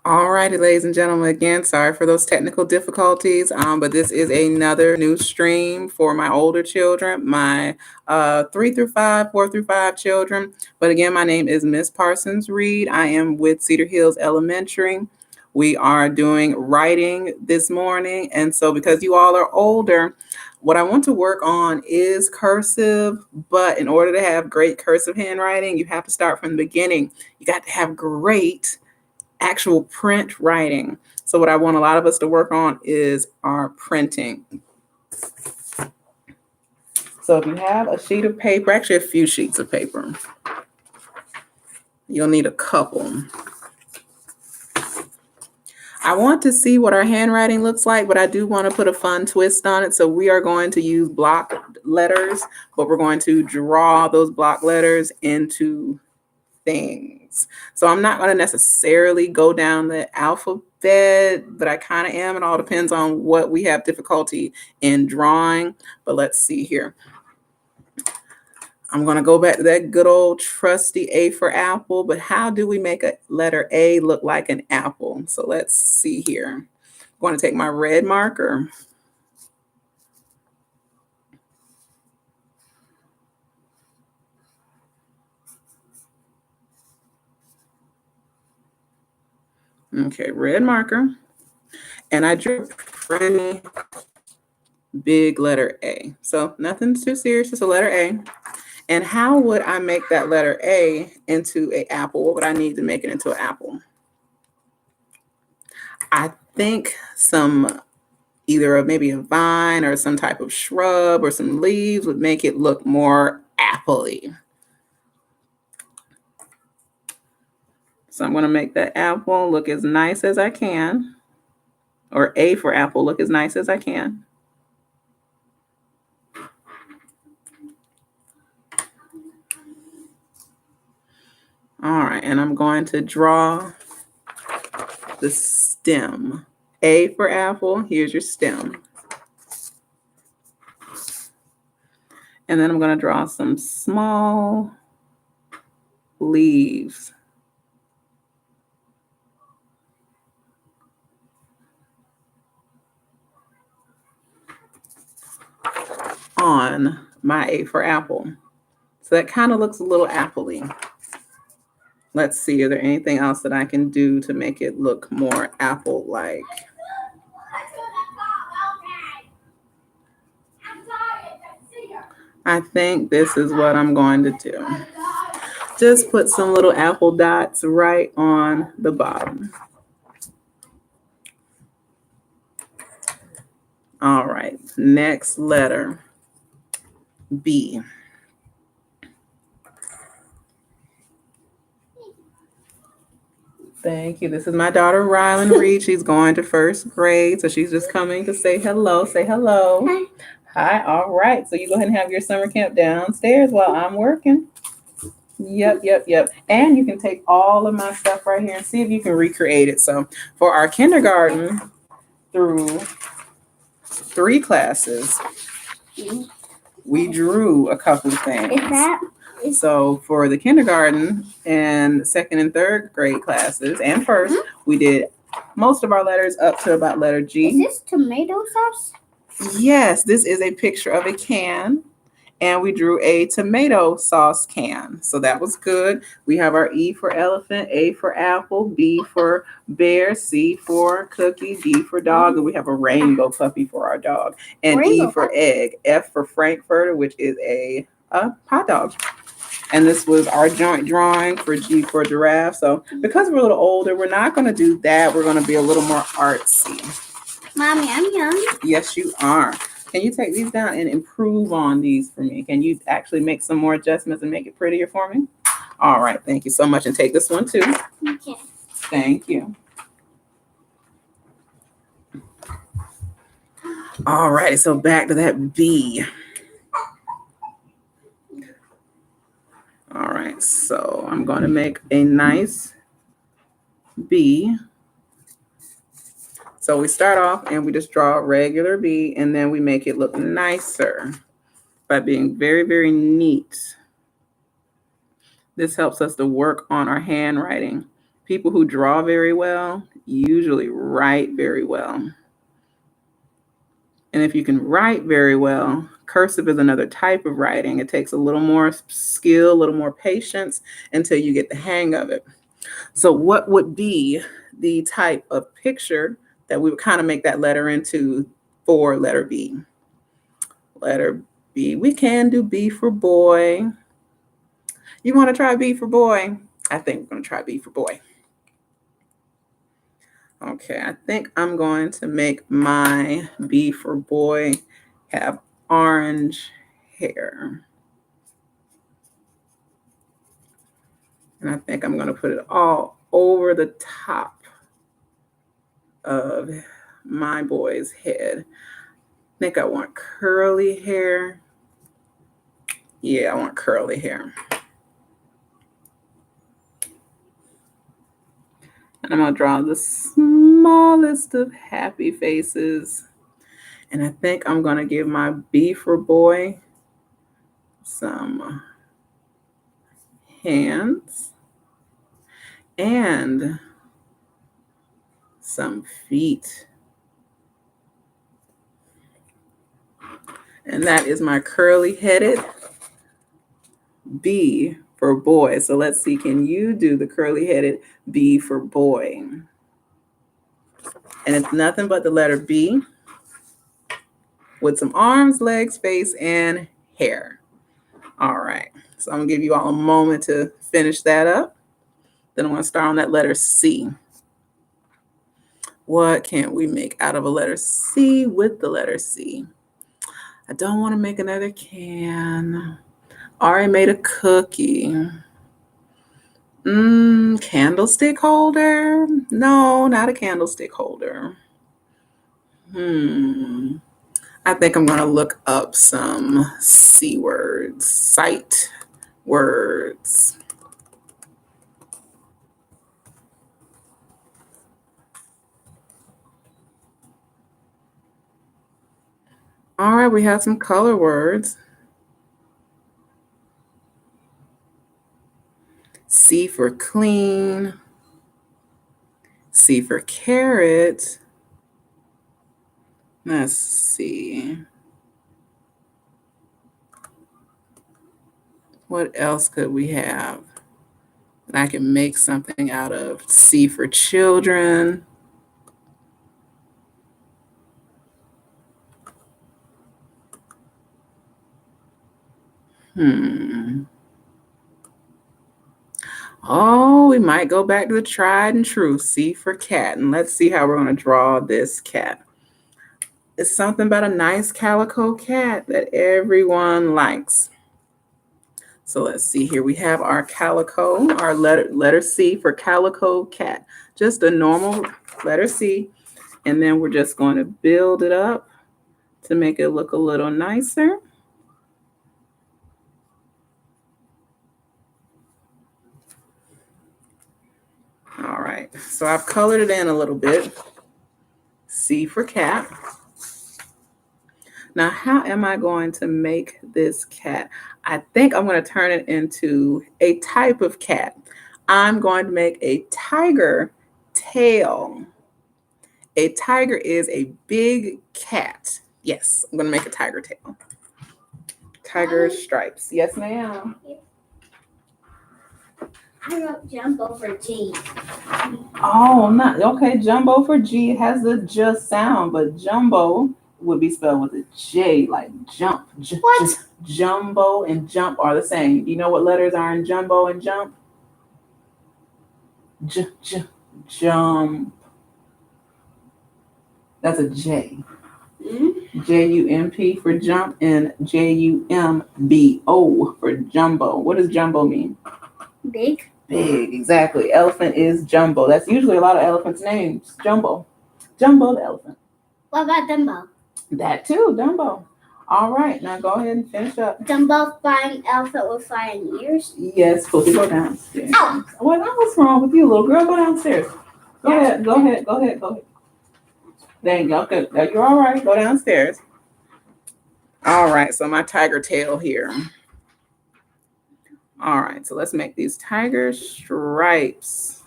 All righty, ladies and gentlemen, again, sorry for those technical difficulties, but this is another new stream for my older children, my 3 through 5, 4 through 5 children. But again, my name is Miss Parsons Reed. I am with Cedar Hills Elementary. We are doing writing this morning. And so because you all are older, what I want to work on is cursive, but in order to have great cursive handwriting, you have to start from the beginning. You got to have great actual print writing. So what I want a lot of us to work on is our printing. So if you have a sheet of paper, actually a few sheets of paper, you'll need a couple. I want to see what our handwriting looks like, but I do want to put a fun twist on it. So we are going to use block letters, but we're going to draw those block letters into things. So I'm not going to necessarily go down the alphabet, but I kind of am. It all depends on what we have difficulty in drawing. But let's see here. I'm going to go back to that good old trusty A for apple, but how do we make a letter A look like an apple? So let's see here. I'm going to take my red marker. Okay, red marker. And I drew a pretty big letter A. So nothing too serious, just a letter A. And how would I make that letter A into an apple? What would I need to make it into an apple? I think either maybe a vine or some type of shrub or some leaves would make it look more apple-y. So I'm going to make that apple look as nice as I can, or A for apple, look as nice as I can. All right, and I'm going to draw the stem. A for apple, here's your stem. And then I'm going to draw some small leaves. On my A for apple. So that kind of looks a little apple-y. Let's see, is there anything else that I can do to make it look more apple-like? I think this is what I'm going to do. Just put some little apple dots right on the bottom. All right, next letter, B. Thank you. This is my daughter, Rylan Reed. She's going to first grade, so she's just coming to say hello. Say hello. Hi. Hi. All right. So you go ahead and have your summer camp downstairs while I'm working. Yep. And you can take all of my stuff right here and see if you can recreate it. So for our kindergarten through 3 classes, we drew a couple of things. So for the kindergarten and second and third grade classes and first, we did most of our letters up to about letter G. Is this tomato sauce? Yes, this is a picture of a can. And we drew a tomato sauce can. So that was good. We have our E for elephant, A for apple, B for bear, C for cookie, D for dog, and we have a rainbow puppy for our dog. And Rainbow E for egg, F for Frankfurter, which is a hot dog. And this was our joint drawing for G for giraffe. So because we're a little older, we're not going to do that. We're going to be a little more artsy. Mommy, I'm young. Yes, you are. Can you take these down and improve on these for me? Can you actually make some more adjustments and make it prettier for me? All right. Thank you so much. And take this one too. Okay. Thank you. All right. So back to that B. All right. So I'm going to make a nice B. So we start off and we just draw a regular B, and then we make it look nicer by being very, very neat. This helps us to work on our handwriting. People who draw very well usually write very well. And if you can write very well, cursive is another type of writing. It takes a little more skill, a little more patience until you get the hang of it. So what would be the type of picture that we would kind of make that letter into for letter B? Letter B. We can do B for boy. You want to try B for boy? I think we're going to try B for boy. Okay, I think I'm going to make my B for boy have orange hair. And I think I'm going to put it all over the top of my boy's head. I think I want curly hair. Yeah, I want curly hair. And I'm going to draw the smallest of happy faces. And I think I'm going to give my B for boy some hands and some feet. And that is my curly-headed B for boy. So let's see, can you do the curly-headed B for boy? And it's nothing but the letter B with some arms, legs, face, and hair. All right, so I'm gonna give you all a moment to finish that up. Then I'm gonna start on that letter C. What can we make out of a letter C with the letter C? I don't want to make another can. Already made a cookie. Candlestick holder? No, not a candlestick holder. I think I'm going to look up some C words, sight words. All right, we have some color words. C for clean. C for carrot. Let's see. What else could we have that I can make something out of? C for children. Oh, we might go back to the tried and true. C for cat. And let's see how we're going to draw this cat. It's something about a nice calico cat that everyone likes. So let's see here. We have our calico, our letter C for calico cat. Just a normal letter C. And then we're just going to build it up to make it look a little nicer. All right, so I've colored it in a little bit. C for cat. Now, how am I going to make this cat? I think I'm going to turn it into a type of cat. I'm going to make a tiger tail. A tiger is a big cat. Yes, I'm going to make a tiger tail. Tiger stripes. Yes, ma'am. I wrote jumbo for G. Oh, not okay. Jumbo for G. It has the J sound, but jumbo would be spelled with a J, like jump. What? Jumbo and jump are the same. You know what letters are in jumbo and jump? Jump. That's a J. Jump for jump and Jumbo for jumbo. What does jumbo mean? Big. Big, exactly. Elephant is Jumbo. That's usually a lot of elephants' names. Jumbo. Jumbo the elephant. What about Dumbo? That too, Dumbo. All right, now go ahead and finish up. Dumbo flying elephant with flying ears? Yes, Pookie, go downstairs. Ow! What's wrong with you, little girl? Go downstairs. Go ahead. There you go. Good. You're all right. Go downstairs. All right, so my tiger tail here. All right, so let's make these tiger stripes.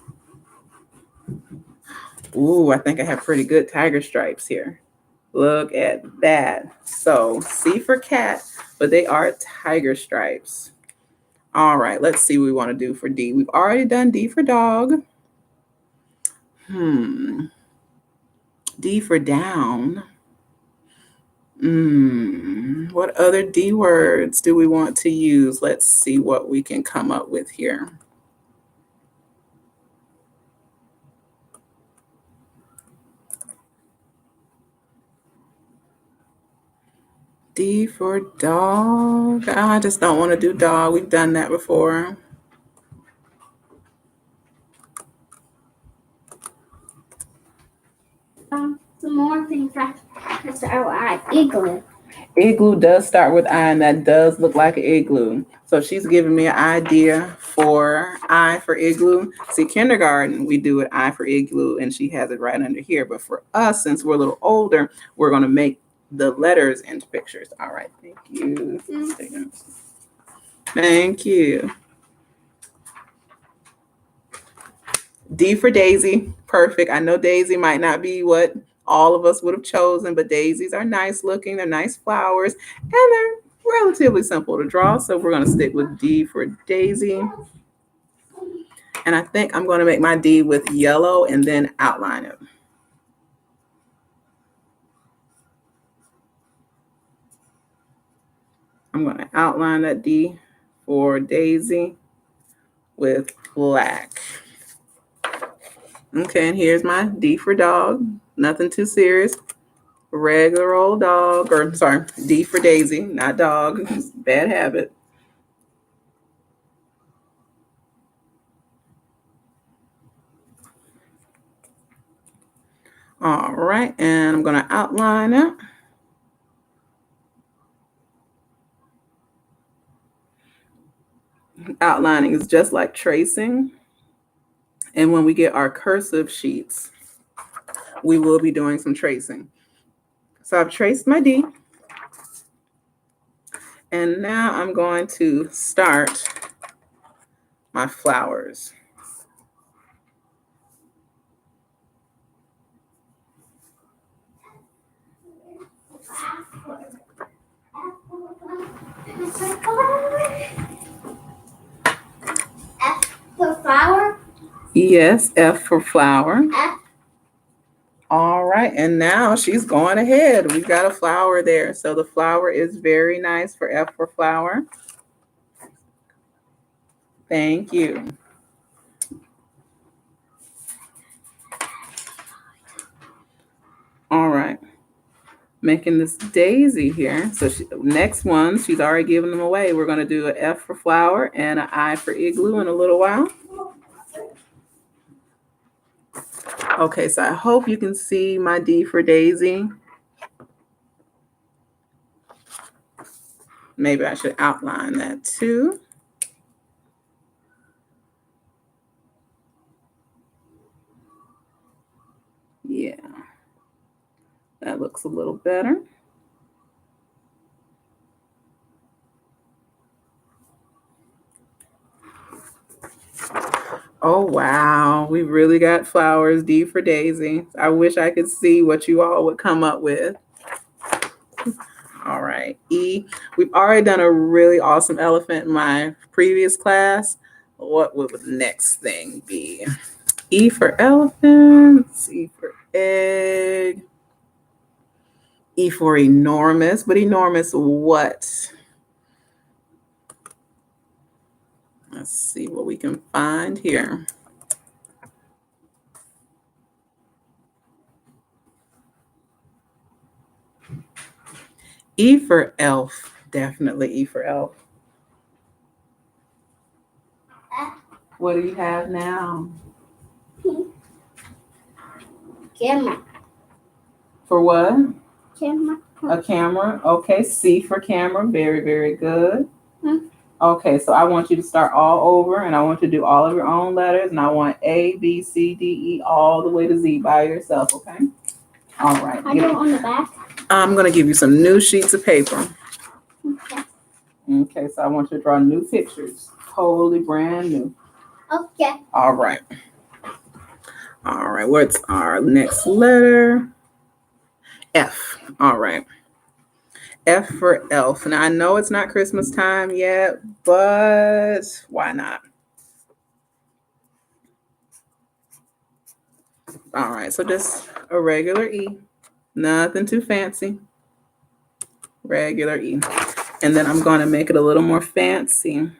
Ooh, I think I have pretty good tiger stripes here. Look at that. So C for cat, but they are tiger stripes. All right, let's see what we want to do for D. We've already done D for dog. D for down. What other D words do we want to use? Let's see what we can come up with here. D for dog. I just don't want to do dog. We've done that before. Some more things that start with igloo. Igloo does start with I, and that does look like an igloo. So she's giving me an idea for I for igloo. See, kindergarten, we do it I for igloo, and she has it right under here. But for us, since we're a little older, we're going to make the letters into pictures. All right, thank you. Thank you. D for Daisy. Perfect. I know Daisy might not be what all of us would have chosen, but daisies are nice looking. They're nice flowers, and they're relatively simple to draw. So we're going to stick with D for Daisy. And I think I'm going to make my D with yellow and then outline it. I'm going to outline that D for Daisy with black. Okay, and here's my D for dog. Nothing too serious. Regular old dog, or sorry, D for Daisy, not dog. Bad habit. All right, and I'm going to outline it. Outlining is just like tracing. And when we get our cursive sheets, we will be doing some tracing. So I've traced my D. And now I'm going to start my flowers. F for flower? Yes, F for flower. F. All right, and now she's going ahead. We've got a flower there. So the flower is very nice for F for flower. Thank you. All right. Making this daisy here. So next one, she's already given them away. We're going to do an F for flower and an I for igloo in a little while. Okay, so I hope you can see my D for daisy. Maybe I should outline that too. Yeah, that looks a little better. Oh, wow. We really got flowers, D for Daisy. I wish I could see what you all would come up with. All right, E. We've already done a really awesome elephant in my previous class. What would the next thing be? E for elephant, E for egg, E for enormous, but enormous what? Let's see what we can find here. E for elf, definitely E for elf. What do you have now? Camera. For what? Camera. A camera. Okay, C for camera. Very, very good. Okay, so I want you to start all over, and I want you to do all of your own letters, and I want A, B, C, D, E, all the way to Z by yourself, okay? All right. I go on the back. I'm going to give you some new sheets of paper. Okay. Okay, so I want you to draw new pictures. Totally brand new. Okay. All right. All right, what's our next letter? F. All right. F for elf. Now, I know it's not Christmas time yet, but why not? All right, so just a regular E. Nothing too fancy. Regular E. And then I'm going to make it a little more fancy.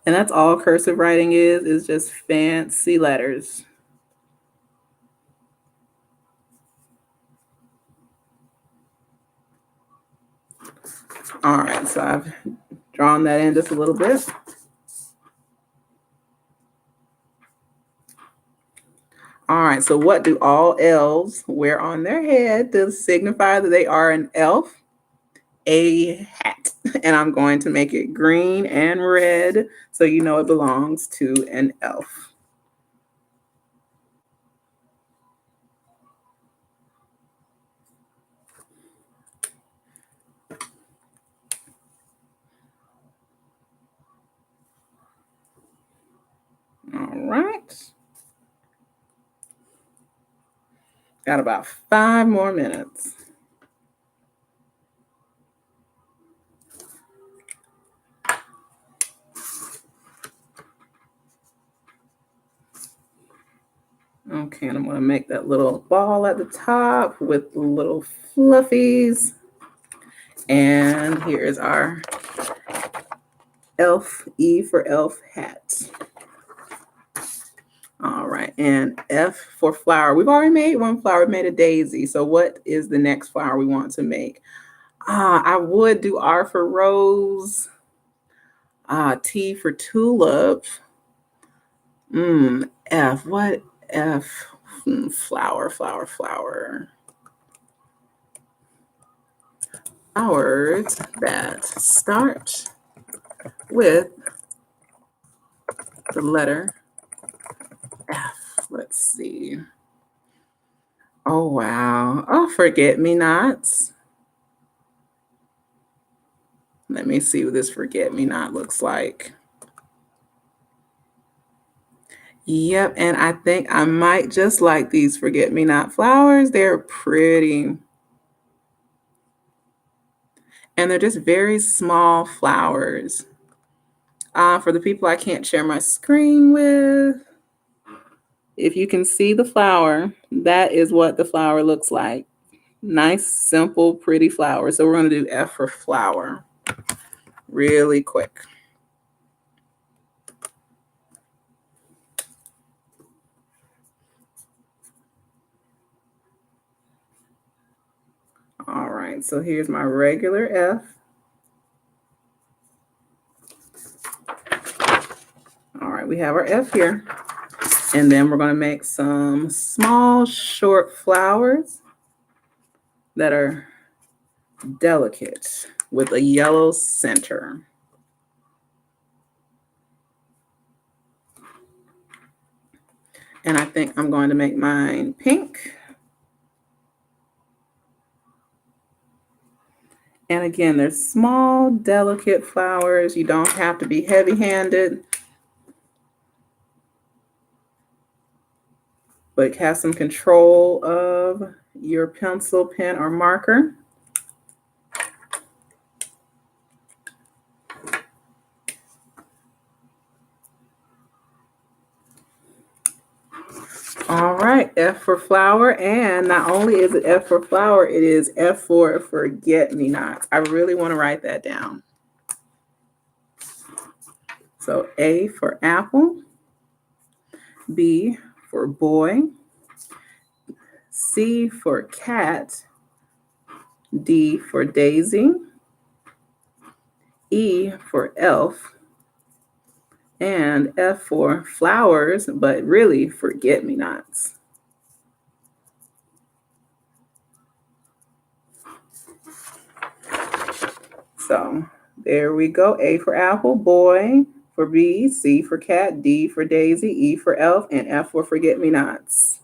And that's all cursive writing is just fancy letters. All right, so I've drawn that in just a little bit. All right, so what do all elves wear on their head to signify that they are an elf? A hat. And I'm going to make it green and red so you know it belongs to an elf. All right. Got about 5 more minutes. Okay, and I'm going to make that little ball at the top with the little fluffies. And here's our elf, E for elf hat. All right, and F for flower. We've already made one flower. We made a daisy. So what is the next flower we want to make? I would do R for rose, T for tulip. F, what F? Flower. Flowers that start with the letter F. Let's see. Oh, wow. Oh, forget-me-nots. Let me see what this forget-me-not looks like. Yep, and I think I might just like these forget-me-not flowers. They're pretty. And they're just very small flowers. For the people I can't share my screen with, if you can see the flower, that is what the flower looks like. Nice, simple, pretty flower. So we're going to do F for flower really quick. All right, so here's my regular F. All right, we have our F here. And then we're going to make some small, short flowers that are delicate with a yellow center. And I think I'm going to make mine pink. And again, they're small, delicate flowers. You don't have to be heavy-handed, but have some control of your pencil, pen, or marker. All right, F for flower. And not only is it F for flower, it is F for forget-me-nots. I really want to write that down. So A for apple, B for boy, C for cat, D for daisy, E for elf, and F for flowers, but really forget-me-nots. So there we go. A for apple, boy for bee, C for cat, D for daisy, E for elf, and F for forget-me-nots.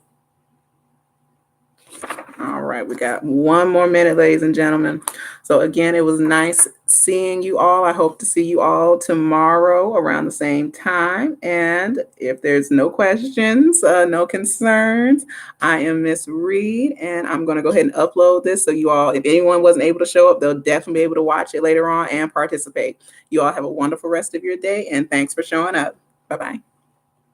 All right, we got one more minute, ladies and gentlemen. So again, it was nice seeing you all. I hope to see you all tomorrow around the same time. And if there's no questions, no concerns, I am Miss Reed, and I'm going to go ahead and upload this so you all, if anyone wasn't able to show up, they'll definitely be able to watch it later on and participate. You all have a wonderful rest of your day, and thanks for showing up. Bye-bye.